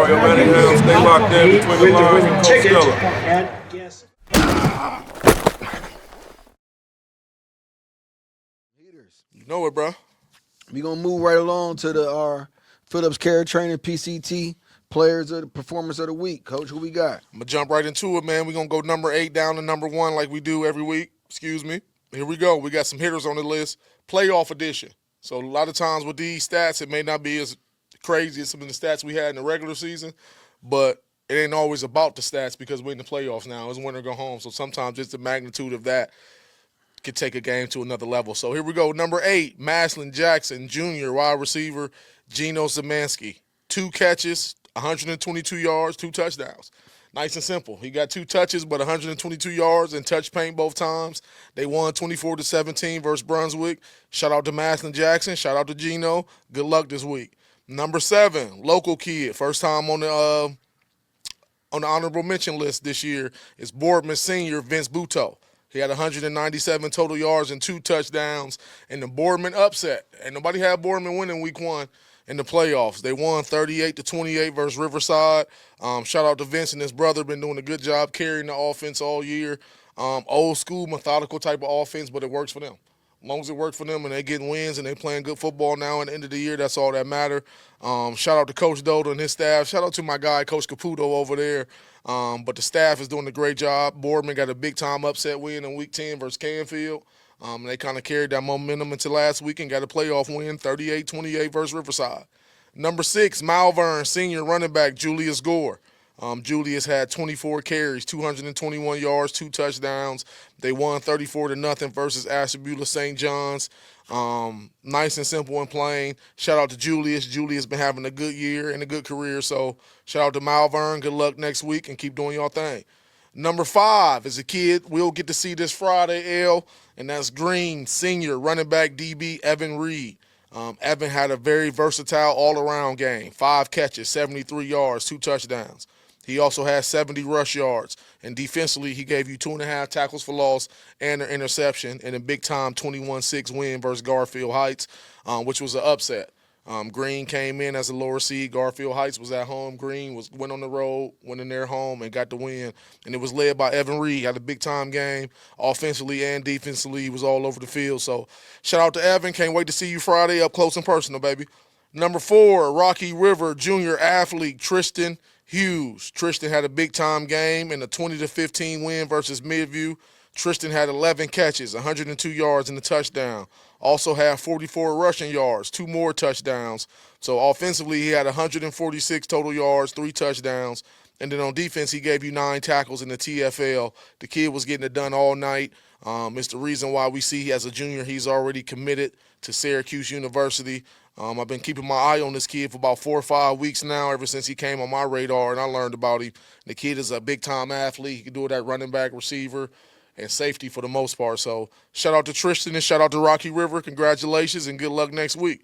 Mario Manningham. Stay locked in between the lines with Coach Stella. You know it, bro. We're going to move right along to our Phillips Care Training PCT Players of the Performance of the Week. Coach, who we got? I'm going to jump right into it, man. We're going to go number 8 down to number 1 like we do every week. Excuse me. Here we go. We got some hitters on the list. Playoff edition. So a lot of times with these stats, it may not be as crazy as some of the stats we had in the regular season, but it ain't always about the stats because we're in the playoffs now. It's win or go home. So sometimes just the magnitude of that could take a game to another level. So here we go. Number 8, Maslin Jackson Jr., wide receiver, Geno Zemansky. 2 catches, 122 yards, 2 touchdowns. Nice and simple. He got 2 touches, but 122 yards and touch paint both times. They won 24-17 versus Brunswick. Shout out to Maslin Jackson. Shout out to Geno. Good luck this week. Number 7, local kid. First time on the honorable mention list this year is Boardman Senior Vince Buteau. He had 197 total yards and 2 touchdowns in the Boardman upset. And nobody had Boardman winning week 1 in the playoffs. They won 38-28 versus Riverside. Shout out to Vince and his brother. Been doing a good job carrying the offense all year. Old school, methodical type of offense, but it works for them. As long as it works for them and they getting wins and they playing good football now at the end of the year, that's all that matter. Shout out to Coach Doda and his staff. Shout out to my guy, Coach Caputo over there. But the staff is doing a great job. Boardman got a big-time upset win in Week 10 versus Canfield. They kind of carried that momentum into last week and got a playoff win, 38-28 versus Riverside. Number 6, Malvern Senior running back Julius Gore. Julius had 24 carries, 221 yards, 2 touchdowns. They won 34-0 versus Ashtabula St. John's. Nice and simple and plain. Shout out to Julius. Julius been having a good year and a good career, so shout out to Malvern. Good luck next week and keep doing your thing. Number 5 is a kid we'll get to see this Friday, and that's Green Senior running back DB Evan Reed. Evan had a very versatile all-around game. 5 catches, 73 yards, 2 touchdowns. He also had 70 rush yards, and defensively he gave you 2.5 tackles for loss and an interception in a big-time 21-6 win versus Garfield Heights, which was an upset. Green came in as a lower seed. Garfield Heights was at home. Green went on the road, went in their home, and got the win. And it was led by Evan Reed. Had a big-time game offensively and defensively. He was all over the field. So shout out to Evan. Can't wait to see you Friday up close and personal, baby. Number 4, Rocky River junior athlete Tristan Hughes. Tristan had a big-time game in a 20-15 win versus Midview. Tristan had 11 catches, 102 yards and a touchdown. Also had 44 rushing yards, 2 more touchdowns. So offensively, he had 146 total yards, 3 touchdowns. And then on defense, he gave you 9 tackles in the TFL. The kid was getting it done all night. It's the reason why we see as a junior he's already committed to Syracuse University. I've been keeping my eye on this kid for about 4 or 5 weeks now, ever since he came on my radar and I learned about him. The kid is a big-time athlete. He can do it at running back, receiver, and safety for the most part. So shout out to Tristan and shout out to Rocky River. Congratulations and good luck next week.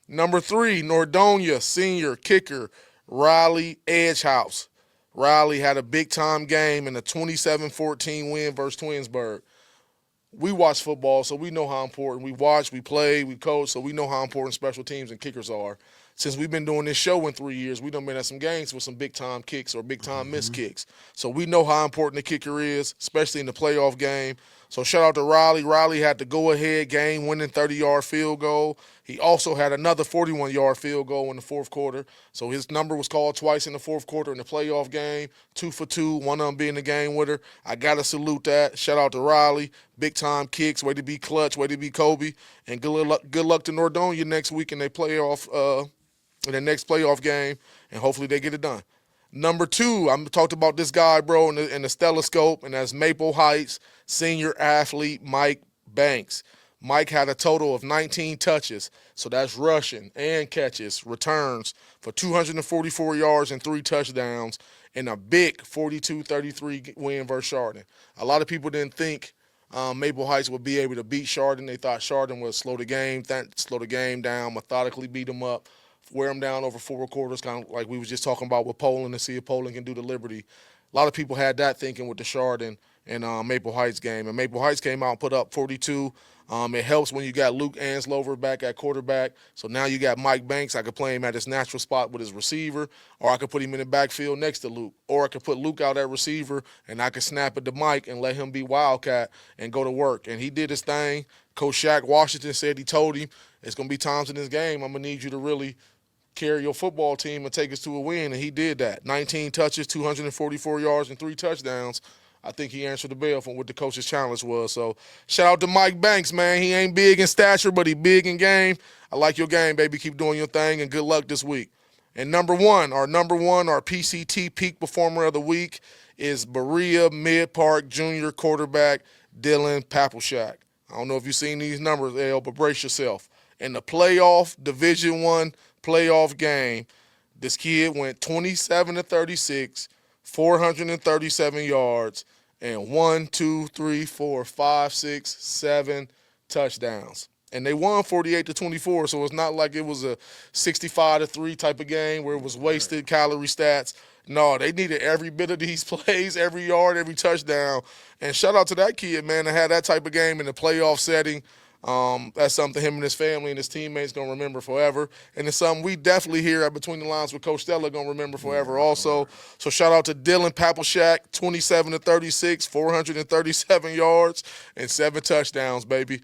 Number 3, Nordonia senior kicker Riley Edgehouse. Riley had a big-time game in a 27-14 win versus Twinsburg. We watch football, so we know how important. We watch, we play, we coach, so we know how important special teams and kickers are. Since we've been doing this show in 3 years, we done been at some games with some big-time kicks or big-time missed kicks. So we know how important the kicker is, especially in the playoff game. So shout out to Riley. Riley had the go-ahead game-winning 30-yard field goal. He also had another 41-yard field goal in the fourth quarter. So his number was called twice in the fourth quarter in the playoff game, 2 for 2, one of them being the game winner. I got to salute that. Shout out to Riley. Big-time kicks, way to be clutch, way to be Kobe. And good luck to Nordonia next week in their playoff in the next playoff game, and hopefully they get it done. Number 2, I talked about this guy, bro, in the Stellascope, and that's Maple Heights senior athlete Mike Banks. Mike had a total of 19 touches, so that's rushing and catches, returns for 244 yards and 3 touchdowns in a big 42-33 win versus Chardon. A lot of people didn't think Maple Heights would be able to beat Chardon. They thought Chardon would slow the game down, methodically beat them up, wear them down over 4 quarters, kind of like we was just talking about with Poland, and see if Poland can do the Liberty. A lot of people had that thinking with the Chardon and Maple Heights game. And Maple Heights came out and put up 42. It helps when you got Luke Anslover back at quarterback. So now you got Mike Banks. I could play him at his natural spot with his receiver, or I could put him in the backfield next to Luke. Or I could put Luke out at receiver, and I could snap it to Mike and let him be Wildcat and go to work. And he did his thing. Coach Shaq Washington said he told him, it's going to be times in this game I'm going to need you to really carry your football team and take us to a win, and he did that. 19 touches, 244 yards, and 3 touchdowns. I think he answered the bell from what the coach's challenge was. So shout out to Mike Banks, man. He ain't big in stature, but he big in game. I like your game, baby. Keep doing your thing, and good luck this week. And number one, our PCT Peak Performer of the Week is Berea Mid-Park Junior quarterback Dylan Papleshak. I don't know if you've seen these numbers, L, but brace yourself. In the playoff, Division I playoff game, this kid went 27-36, 437 yards, and 7 touchdowns. And they won 48-24, so it's not like it was a 65-3 type of game where it was wasted calorie stats. No, they needed every bit of these plays, every yard, every touchdown. And shout out to that kid, man, to have that type of game in a playoff setting. That's something him and his family and his teammates going to remember forever. And it's something we definitely here at Between the Lines with Coach Stella going to remember forever also. So shout out to Dylan Papleshak, 27-36, 437 yards, and 7 touchdowns, baby.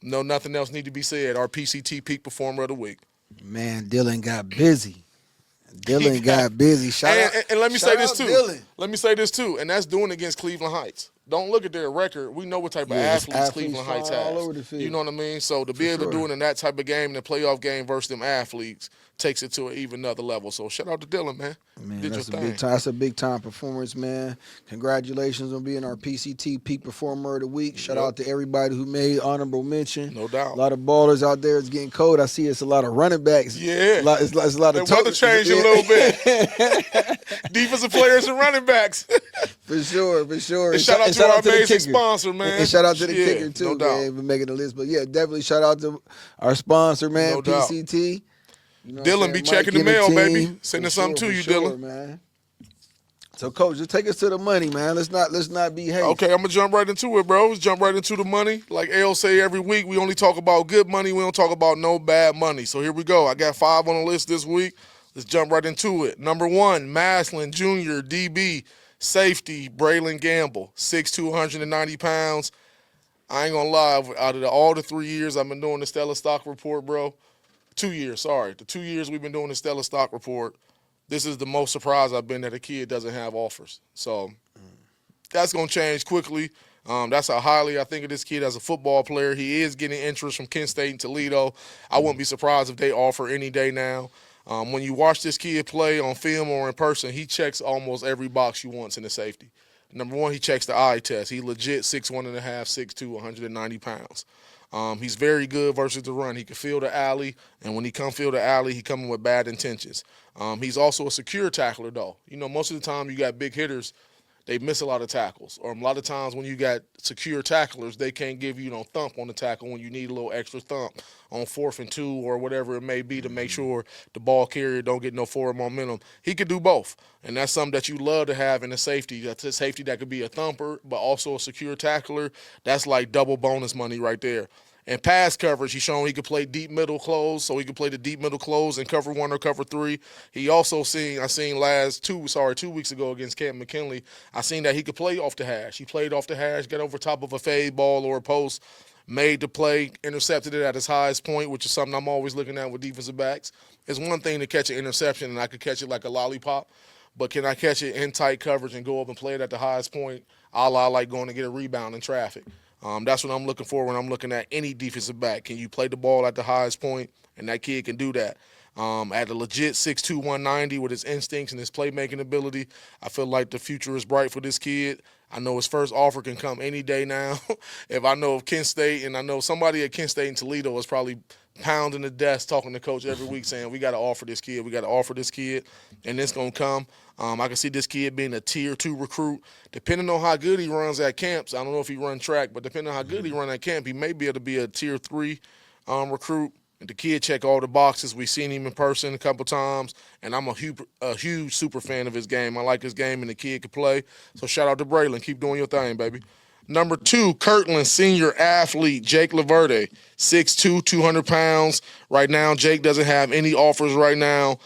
No, nothing else need to be said. Our PCT Peak Performer of the Week. Man, Dylan got busy. Dylan got busy. And let me say this too. Dylan. Let me say this too, and that's doing against Cleveland Heights. Don't look at their record. We know what type of athletes Cleveland Heights all has. over the field. You know what I mean? So to be able to do it in that type of game, in a playoff game versus them athletes, takes it to an even another level. So shout out to Dylan, man. Man, Did that's your a thing. big time. That's a big time performance, man. Congratulations on being our PCT Peak Performer of the Week. Shout out to everybody who made honorable mention. No doubt. A lot of ballers out there. It's getting cold. I see it's a lot of running backs. Yeah. It's a lot of The weather changed a little bit. Defensive players and running backs. For sure. And shout out to our amazing sponsor, man. And shout out to the kicker, too, no doubt. man, for making the list. But, yeah, definitely shout out to our sponsor, man, No doubt. PCT. You know Dylan, be checking the mail, baby. Sending something to you, Dylan. Man. So, Coach, just take us to the money, man. Let's not be hasty. Okay, I'm going to jump right into it, bro. Let's jump right into the money. Like L say every week, we only talk about good money. We don't talk about no bad money. So here we go. I got 5 on the list this week. Let's jump right into it. Number 1, Maslin Jr., DB, safety, Braylon Gamble, 6'2", 190 pounds. I ain't going to lie. Out of all the 3 years I've been doing the Stella Stock Report, bro, 2 years, sorry. The 2 years we've been doing the Stella Stock Report, this is the most surprised I've been that a kid doesn't have offers. So that's going to change quickly. That's how highly I think of this kid as a football player. He is getting interest from Kent State and Toledo. I wouldn't be surprised if they offer any day now. When you watch this kid play on film or in person, he checks almost every box you want in the safety. Number 1, he checks the eye test. He legit 6'1.5", 6'2", 190 pounds. He's very good versus the run. He can feel the alley, and when he come feel the alley, he coming with bad intentions. He's also a secure tackler, though. You know, most of the time you got big hitters, they miss a lot of tackles. Or a lot of times when you got secure tacklers, they can't give you no thump on the tackle when you need a little extra thump on 4th and 2 or whatever it may be to make sure the ball carrier don't get no forward momentum. He could do both, and that's something that you love to have in a safety. That's a safety that could be a thumper but also a secure tackler. That's like double bonus money right there. And pass coverage, he's shown he could play deep middle close, so he could play the deep middle close and cover 1 or cover 3. He also I seen 2 weeks ago against Camp McKinley, I seen that he could play off the hash. He played off the hash, got over top of a fade ball or a post, made the play, intercepted it at his highest point, which is something I'm always looking at with defensive backs. It's one thing to catch an interception, and I could catch it like a lollipop, but can I catch it in tight coverage and go up and play it at the highest point, a la like going to get a rebound in traffic? That's what I'm looking for when I'm looking at any defensive back. Can you play the ball at the highest point? And that kid can do that. At a legit 6'2", 190 with his instincts and his playmaking ability, I feel like the future is bright for this kid. I know his first offer can come any day now. If I know of Kent State, and I know somebody at Kent State and Toledo is probably pounding the desk talking to coach every week saying, we got to offer this kid, and it's going to come. I can see this kid being a Tier 2 recruit. Depending on how good he runs at camps, I don't know if he runs track, but depending on how good he runs at camp, he may be able to be a Tier 3 recruit. And the kid check all the boxes. We've seen him in person a couple times, and I'm a huge super fan of his game. I like his game, and the kid can play. So shout out to Braylon. Keep doing your thing, baby. Number 2, Kirtland senior athlete, Jake Laverde, 6'2", 200 pounds. Right now, Jake doesn't have any offers right now.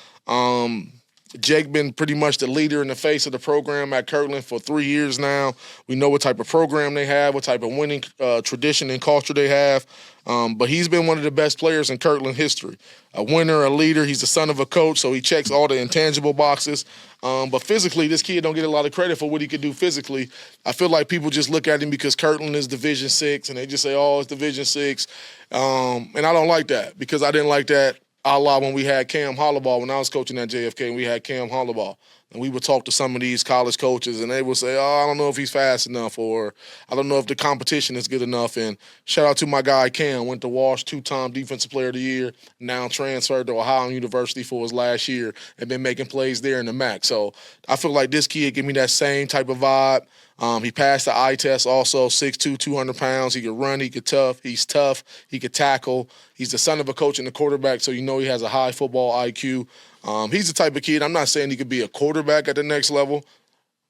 Jake been pretty much the leader in the face of the program at Kirtland for 3 years now. We know what type of program they have, what type of winning tradition and culture they have. But he's been one of the best players in Kirtland history. A winner, a leader. He's the son of a coach, so he checks all the intangible boxes. But physically, this kid don't get a lot of credit for what he could do physically. I feel like people just look at him because Kirtland is Division VI, and they just say, oh, it's Division VI. And I don't like that because I didn't like that a la when we had Cam Hollaball when I was coaching at JFK, and we had Cam Hollaball. And we would talk to some of these college coaches, and they would say, oh, I don't know if he's fast enough, or I don't know if the competition is good enough. And shout out to my guy Cam, went to Walsh, 2-time Defensive Player of the Year, now transferred to Ohio University for his last year and been making plays there in the MAC. So I feel like this kid give me that same type of vibe. He passed the eye test also, 6'2", 200 pounds. He could run, he's tough, he could tackle. He's the son of a coach and a quarterback, so you know he has a high football IQ. He's the type of kid, I'm not saying he could be a quarterback at the next level,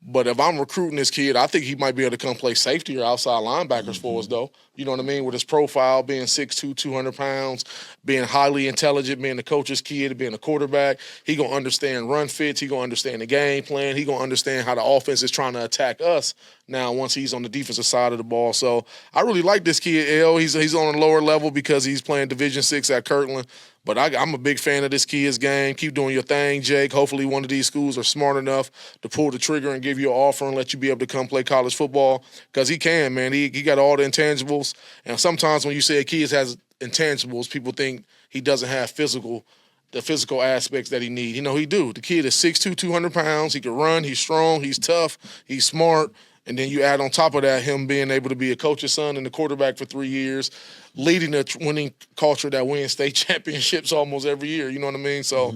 but if I'm recruiting this kid, I think he might be able to come play safety or outside linebackers for us, though. You know what I mean? With his profile, being 6'2", 200 pounds, being highly intelligent, being the coach's kid, being a quarterback, he going to understand run fits. He going to understand the game plan. He going to understand how the offense is trying to attack us now once he's on the defensive side of the ball. So I really like this kid, L. He's on a lower level because he's playing Division VI at Kirtland. But I'm a big fan of this kid's game. Keep doing your thing, Jake. Hopefully one of these schools are smart enough to pull the trigger and give you an offer and let you be able to come play college football because he can, man. He got all the intangibles. And sometimes when you say a kid has intangibles, people think he doesn't have the physical aspects that he needs. You know, he do. The kid is 6'2", 200 pounds. He can run. He's strong. He's tough. He's smart. And then you add on top of that him being able to be a coach's son and a quarterback for 3 years, leading a winning culture that wins state championships almost every year. You know what I mean? So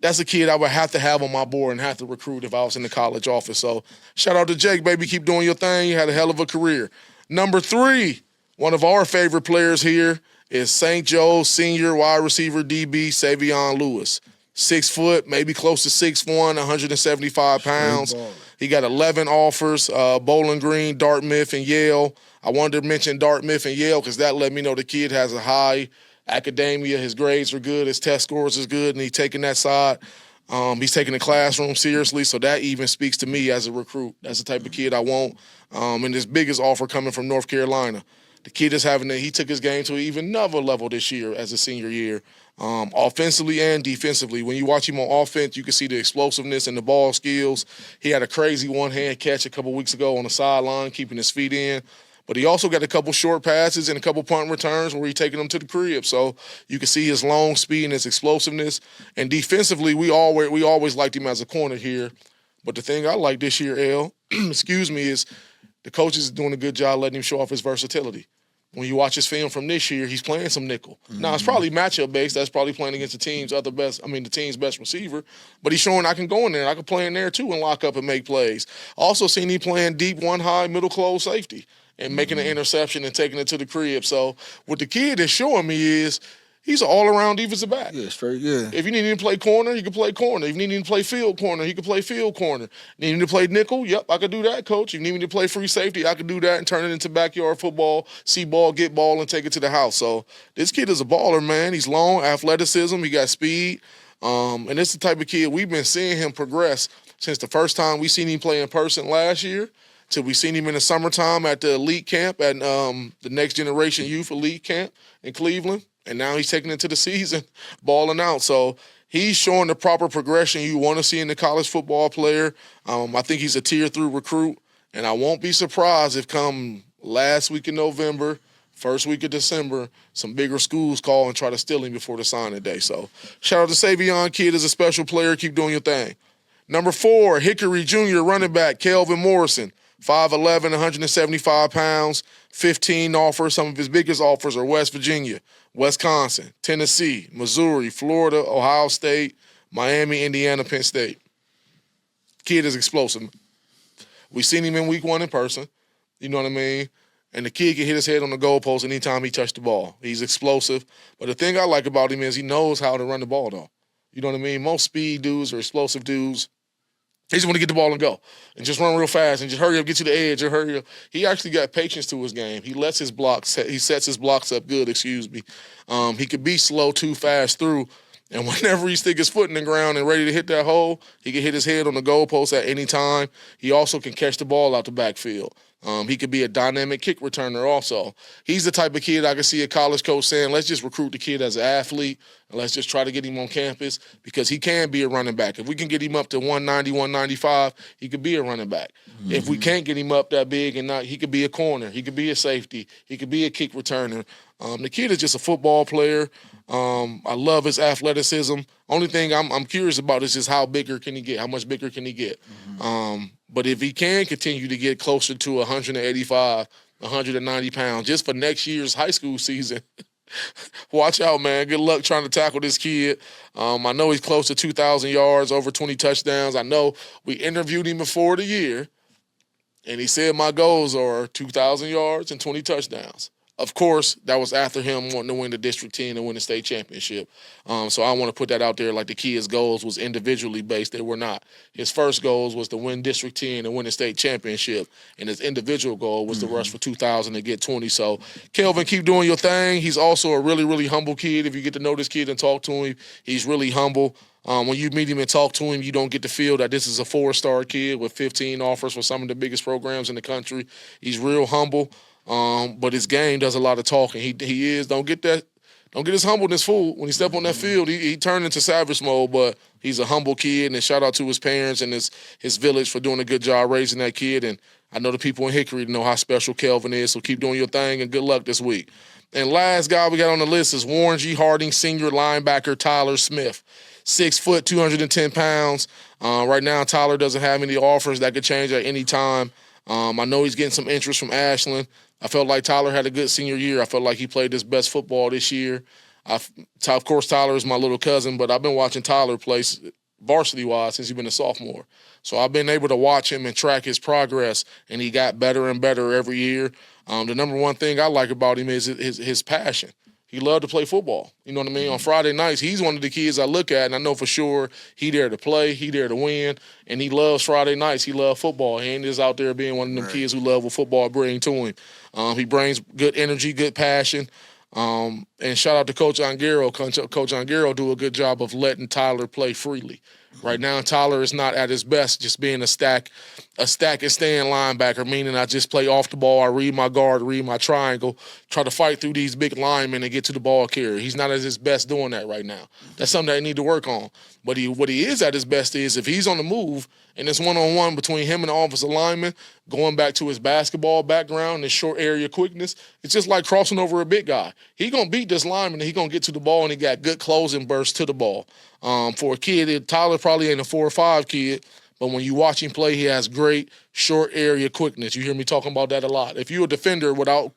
that's a kid I would have to have on my board and have to recruit if I was in the college office. So shout out to Jake, baby. Keep doing your thing. You had a hell of a career. Number 3, one of our favorite players here is St. Joe's senior wide receiver DB, Savion Lewis. 6 foot, maybe close to 6'1", 175 pounds. He got 11 offers, Bowling Green, Dartmouth, and Yale. I wanted to mention Dartmouth and Yale because that let me know the kid has a high academia. His grades are good. His test scores is good, and he's taking that side. He's taking the classroom seriously, so that even speaks to me as a recruit. That's the type of kid I want. And his biggest offer coming from North Carolina. The kid is he took his game to an even another level this year as a senior year. Offensively and defensively. When you watch him on offense, you can see the explosiveness and the ball skills. He had a crazy one-hand catch a couple weeks ago on the sideline, keeping his feet in. But he also got a couple short passes and a couple punt returns where he's taking them to the crib. So you can see his long speed and his explosiveness. And defensively, we always liked him as a corner here. But the thing I like this year, L, is the coaches is doing a good job letting him show off his versatility. When you watch his film from this year, he's playing some nickel. Now, it's probably matchup based. That's probably playing against the team's best receiver. But he's showing I can go in there. I can play in there, too, and lock up and make plays. Also seen him playing deep, one high, middle close safety and making an interception and taking it to the crib. So what the kid is showing me is he's an all-around defensive back. Yeah, straight, yeah. If you need him to play corner, he can play corner. If you need him to play field corner, he can play field corner. Need him to play nickel? Yep, I could do that, coach. If you need me to play free safety, I could do that and turn it into backyard football, see ball, get ball, and take it to the house. So this kid is a baller, man. He's long, athleticism, he got speed. And this is the type of kid we've been seeing him progress since the first time we seen him play in person last year till we seen him in the summertime at the elite camp at the Next Generation Youth Elite Camp in Cleveland. And now he's taking it to the season, balling out. So he's showing the proper progression you want to see in the college football player. I think he's a tier-3 recruit. And I won't be surprised if come last week in November, first week of December, some bigger schools call and try to steal him before the signing day. So shout out to Savion, kid is a special player. Keep doing your thing. Number 4, Hickory Jr. running back, Kelvin Morrison. 5'11", 175 pounds, 15 offers. Some of his biggest offers are West Virginia, Wisconsin, Tennessee, Missouri, Florida, Ohio State, Miami, Indiana, Penn State. Kid is explosive. We seen him in week 1 in person. You know what I mean? And the kid can hit his head on the goalpost anytime he touched the ball. He's explosive. But the thing I like about him is he knows how to run the ball, though. You know what I mean? Most speed dudes or explosive dudes He just want to get the ball and go and just run real fast and just hurry up, get to the edge or hurry up. He actually got patience to his game. He lets his blocks, he sets his blocks up good, He could be slow too fast through. And whenever he stick his foot in the ground and ready to hit that hole, he can hit his head on the goalpost at any time. He also can catch the ball out the backfield. He could be a dynamic kick returner also. He's the type of kid I can see a college coach saying, let's just recruit the kid as an athlete and let's just try to get him on campus because he can be a running back. If we can get him up to 190, 195, he could be a running back. Mm-hmm. If we can't get him up that big and not, he could be a corner. He could be a safety. He could be a kick returner. The kid is just a football player. I love his athleticism. Only thing I'm curious about is just how bigger can he get? How much bigger can he get? Mm-hmm. But if he can continue to get closer to 185, 190 pounds, just for next year's high school season, watch out, man. Good luck trying to tackle this kid. I know he's close to 2,000 yards, over 20 touchdowns. I know we interviewed him before the year, and he said my goals are 2,000 yards and 20 touchdowns. Of course, that was after him wanting to win the District 10 and win the state championship. So I want to put that out there like the kid's goals was individually based. They were not. His first goals was to win District 10 and win the state championship, and his individual goal was to rush for 2,000 and get 20. So, Kelvin, keep doing your thing. He's also a really, really humble kid. If you get to know this kid and talk to him, he's really humble. When you meet him and talk to him, you don't get the feel that this is a 4-star kid with 15 offers for some of the biggest programs in the country. He's real humble. But his game does a lot of talking. He is. Don't get his humbleness fooled. When he step on that field, he turned into savage mode, but he's a humble kid, and shout out to his parents and his village for doing a good job raising that kid. And I know the people in Hickory know how special Kelvin is, so keep doing your thing and good luck this week. And last guy we got on the list is Warren G. Harding, senior linebacker Tyler Smith. 6 foot, 210 pounds. Right now, Tyler doesn't have any offers. That could change at any time. I know he's getting some interest from Ashland. I felt like Tyler had a good senior year. I felt like he played his best football this year. Of course, Tyler is my little cousin, but I've been watching Tyler play varsity-wise since he's been a sophomore. So I've been able to watch him and track his progress, and he got better and better every year. The number one thing I like about him is his passion. He loved to play football. You know what I mean? On Friday nights, he's one of the kids I look at, and I know for sure he there to play, he there to win, and he loves Friday nights. He loves football. He ain't just out there being one of them kids who love what football brings to him. He brings good energy, good passion. And shout out to Coach Ongaro. Coach Ongaro do a good job of letting Tyler play freely. Right now, Tyler is not at his best just being a stack and stand linebacker, meaning I just play off the ball, I read my guard, read my triangle, try to fight through these big linemen and get to the ball carrier. He's not at his best doing that right now. That's something that he need to work on. But what he is at his best is if he's on the move and it's one-on-one between him and the offensive lineman, going back to his basketball background, his short area quickness, it's just like crossing over a big guy. He going to beat this lineman and he going to get to the ball, and he got good closing bursts to the ball. For a kid, Tyler probably ain't a 4 or 5 kid, but when you watch him play, he has great short area quickness. You hear me talking about that a lot. If you're a defender let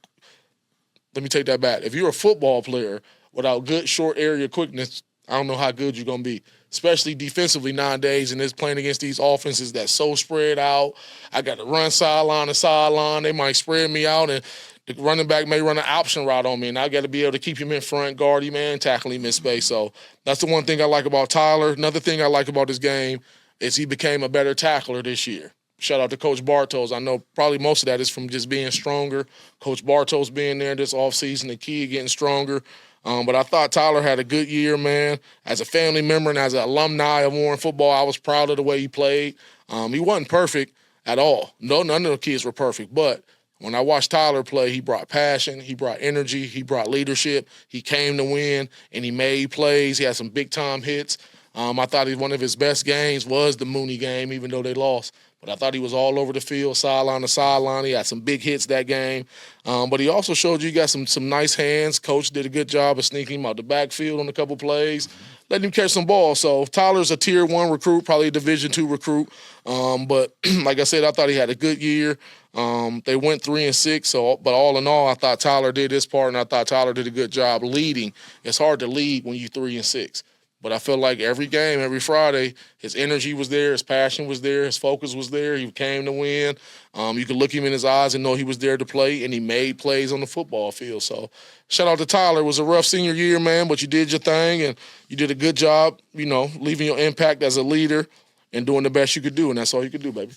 me take that back. If you're a football player without good short area quickness, I don't know how good you're going to be, especially defensively nowadays, and it's playing against these offenses that's so spread out. I got to run sideline to sideline. They might spread me out, and the running back may run an option route on me, and I got to be able to keep him in front, guard him, and tackle him in space. So that's the one thing I like about Tyler. Another thing I like about his game is he became a better tackler this year. Shout out to Coach Bartos. I know probably most of that is from just being stronger. Coach Bartos being there this offseason, the kid getting stronger. But I thought Tyler had a good year, man. As a family member and as an alumni of Warren football, I was proud of the way he played. He wasn't perfect at all. No, none of the kids were perfect, but when I watched Tyler play, he brought passion, he brought energy, he brought leadership, he came to win, and he made plays. He had some big-time hits. I thought one of his best games was the Mooney game, even though they lost. But I thought he was all over the field, sideline to sideline. He had some big hits that game. But he also showed you got some nice hands. Coach did a good job of sneaking him out the backfield on a couple plays, letting him catch some balls. So Tyler's a Tier 1 recruit, probably a Division 2 recruit. But like I said, I thought he had a good year. They went 3-6, but all in all, I thought Tyler did his part, and I thought Tyler did a good job leading. It's hard to lead when you're 3-6. But I feel like every game, every Friday, his energy was there, his passion was there, his focus was there. He came to win. You could look him in his eyes and know he was there to play, and he made plays on the football field. So shout out to Tyler. It was a rough senior year, man, but you did your thing, and you did a good job, leaving your impact as a leader. and doing the best you could do, and that's all you could do, baby.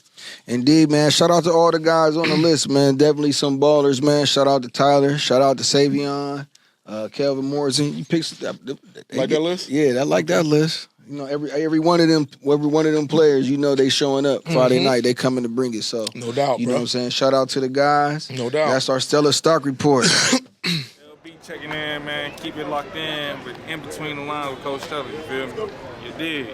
Indeed, man. Shout out to all the guys on the list, man. Definitely some ballers, man. Shout out to Tyler. Shout out to Savion, Kelvin Morrison. You picked Like that list? Yeah, I like that list. You know, every one of them players, you know, they showing up Friday night. They coming to bring it. So No doubt, you know bro. what I'm saying? Shout out to the guys. No doubt. That's our Stella Stock Report. Be checking in, man. Keep it locked in, but in between the lines with Coach Stella. You feel me? You did.